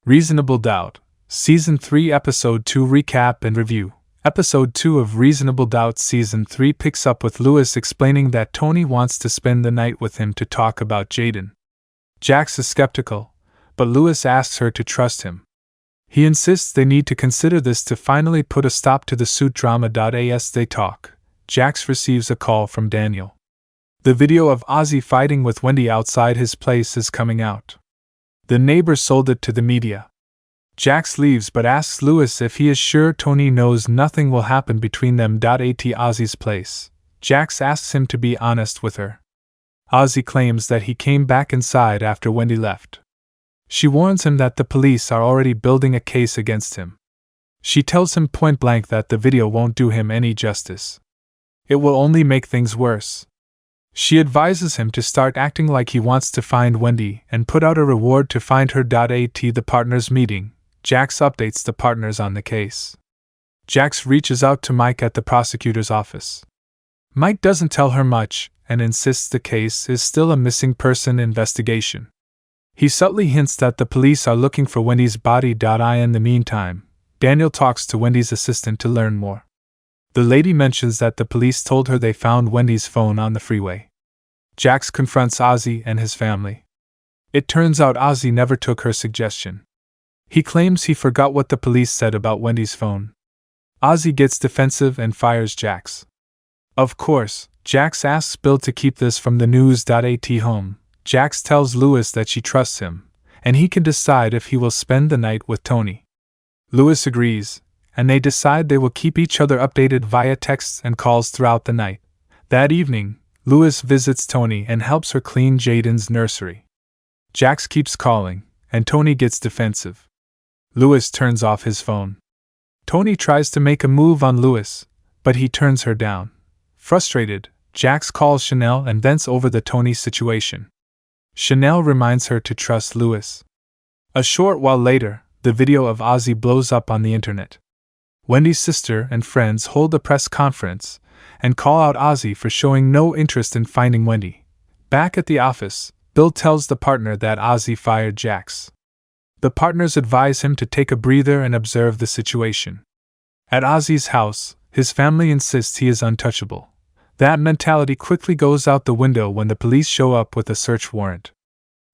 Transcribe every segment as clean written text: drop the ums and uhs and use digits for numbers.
Reasonable Doubt, Season 3 Episode 2 Recap and Review. Episode 2 of Reasonable Doubt Season 3 picks up with Lewis explaining that Tony wants to spend the night with him to talk about Jaden. Jax is skeptical, but Lewis asks her to trust him. He insists they need to consider this to finally put a stop to the suit drama. As they talk, Jax receives a call from Daniel. The video of Ozzie fighting with Wendy outside his place is coming out. The neighbors sold it to the media. Jax leaves but asks Lewis if he is sure Tony knows nothing will happen between them. At Ozzie's place, Jax asks him to be honest with her. Ozzie claims that he came back inside after Wendy left. She warns him that the police are already building a case against him. She tells him point blank that the video won't do him any justice. It will only make things worse. She advises him to start acting like he wants to find Wendy and put out a reward to find her. At the partners' meeting, Jax updates the partners on the case. Jax reaches out to Mike at the prosecutor's office. Mike doesn't tell her much and insists the case is still a missing person investigation. He subtly hints that the police are looking for Wendy's body. In the meantime, Daniel talks to Wendy's assistant to learn more. The lady mentions that the police told her they found Wendy's phone on the freeway. Jax confronts Ozzie and his family. It turns out Ozzie never took her suggestion. He claims he forgot what the police said about Wendy's phone. Ozzie gets defensive and fires Jax. Of course, Jax asks Bill to keep this from the news. At home, Jax tells Lewis that she trusts him, and he can decide if he will spend the night with Tony. Lewis agrees, and they decide they will keep each other updated via texts and calls throughout the night. That evening, Lewis visits Tony and helps her clean Jaden's nursery. Jax keeps calling, and Tony gets defensive. Lewis turns off his phone. Tony tries to make a move on Lewis, but he turns her down. Frustrated, Jax calls Chanel and vents over the Tony situation. Chanel reminds her to trust Lewis. A short while later, the video of Ozzie blows up on the internet. Wendy's sister and friends hold a press conference and call out Ozzie for showing no interest in finding Wendy. Back at the office, Bill tells the partner that Ozzie fired Jax. The partners advise him to take a breather and observe the situation. At Ozzie's house, his family insists he is untouchable. That mentality quickly goes out the window when the police show up with a search warrant.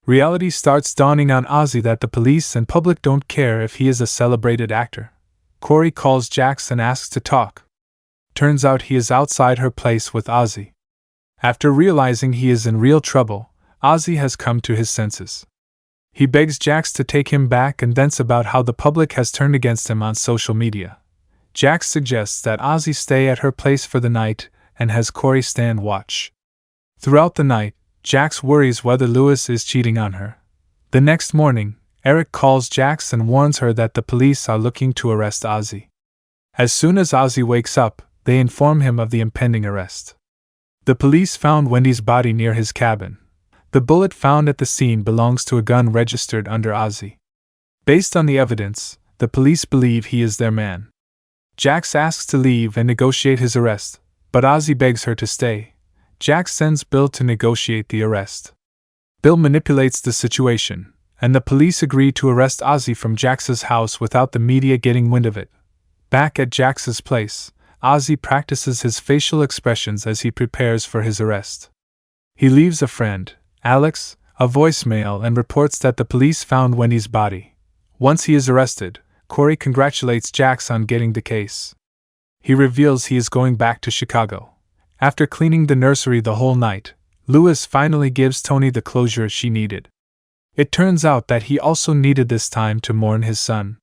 Reality starts dawning on Ozzie that the police and public don't care if he is a celebrated actor. Corey calls Jax and asks to talk. Turns out he is outside her place with Ozzie. After realizing he is in real trouble, Ozzie has come to his senses. He begs Jax to take him back and vents about how the public has turned against him on social media. Jax suggests that Ozzie stay at her place for the night and has Corey stand watch. Throughout the night, Jax worries whether Lewis is cheating on her. The next morning, Eric calls Jax and warns her that the police are looking to arrest Ozzie. As soon as Ozzie wakes up, they inform him of the impending arrest. The police found Wendy's body near his cabin. The bullet found at the scene belongs to a gun registered under Ozzie. Based on the evidence, the police believe he is their man. Jax asks to leave and negotiate his arrest, but Ozzie begs her to stay. Jax sends Bill to negotiate the arrest. Bill manipulates the situation, and the police agree to arrest Ozzie from Jax's house without the media getting wind of it. Back at Jax's place, Ozzie practices his facial expressions as he prepares for his arrest. He leaves a friend, Alex, a voicemail and reports that the police found Wendy's body. Once he is arrested, Corey congratulates Jax on getting the case. He reveals he is going back to Chicago. After cleaning the nursery the whole night, Lewis finally gives Tony the closure she needed. It turns out that he also needed this time to mourn his son.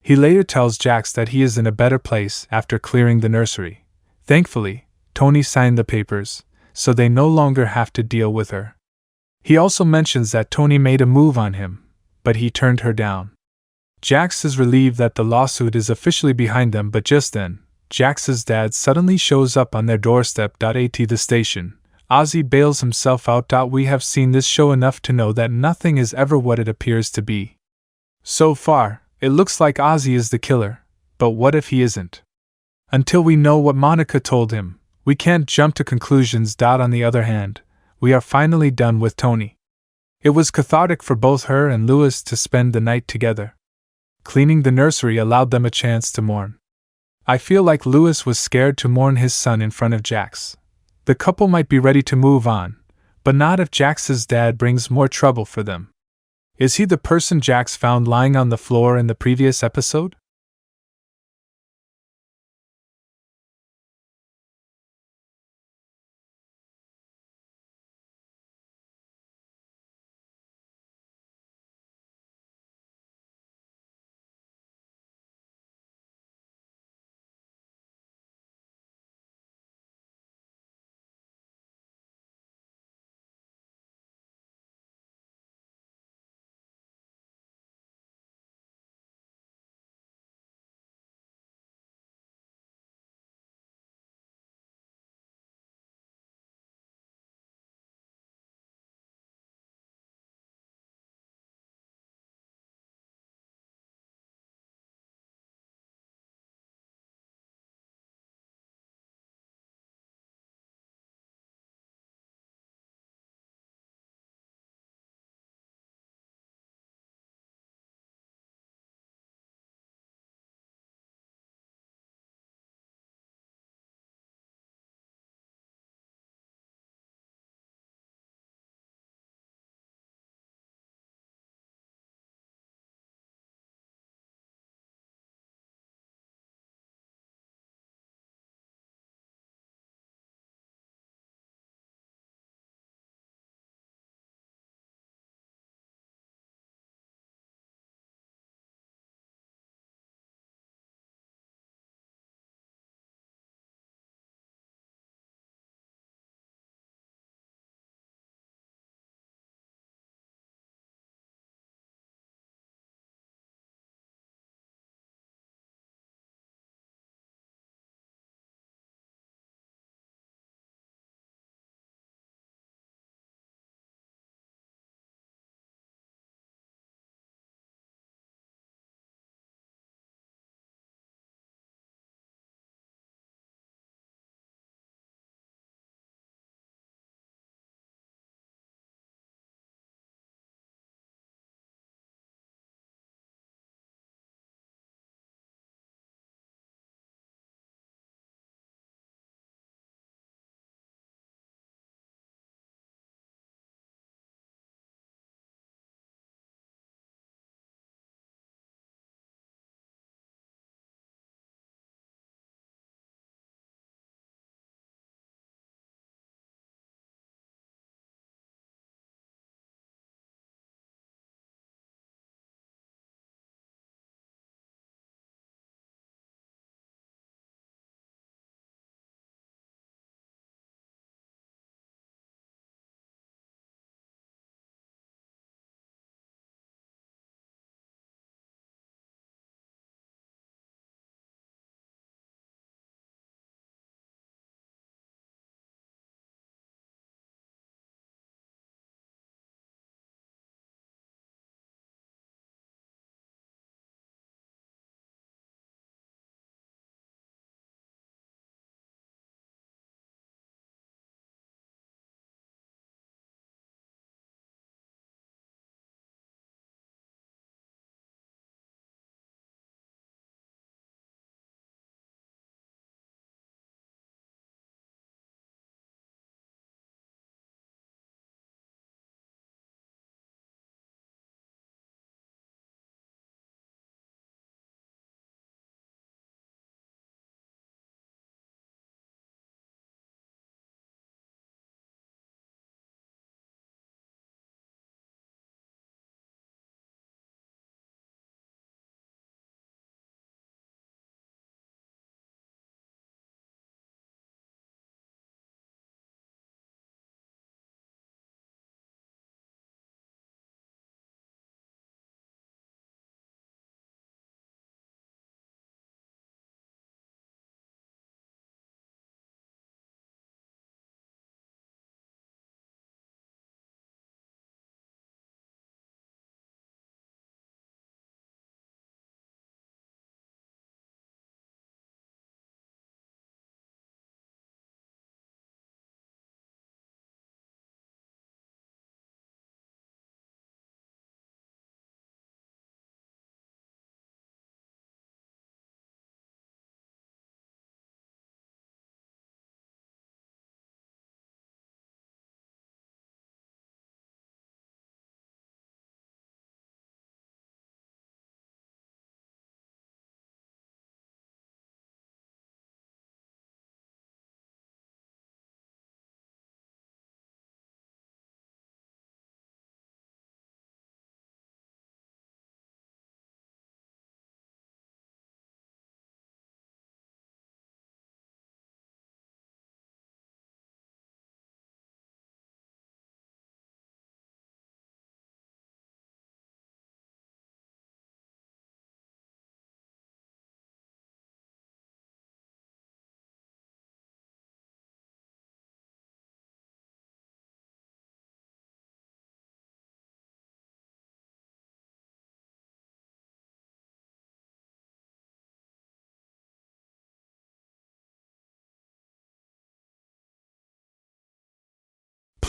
He later tells Jax that he is in a better place after clearing the nursery. Thankfully, Tony signed the papers, so they no longer have to deal with her. He also mentions that Tony made a move on him, but he turned her down. Jax is relieved that the lawsuit is officially behind them, but just then, Jax's dad suddenly shows up on their doorstep. At the station, Ozzie bails himself out. We have seen this show enough to know that nothing is ever what it appears to be. So far, it looks like Ozzie is the killer, but what if he isn't? Until we know what Monica told him, we can't jump to conclusions. On the other hand, we are finally done with Tony. It was cathartic for both her and Lewis to spend the night together. Cleaning the nursery allowed them a chance to mourn. I feel like Louis was scared to mourn his son in front of Jax. The couple might be ready to move on, but not if Jax's dad brings more trouble for them. Is he the person Jax found lying on the floor in the previous episode?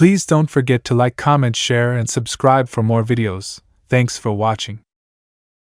Please don't forget to like, comment, share, and subscribe for more videos. Thanks for watching.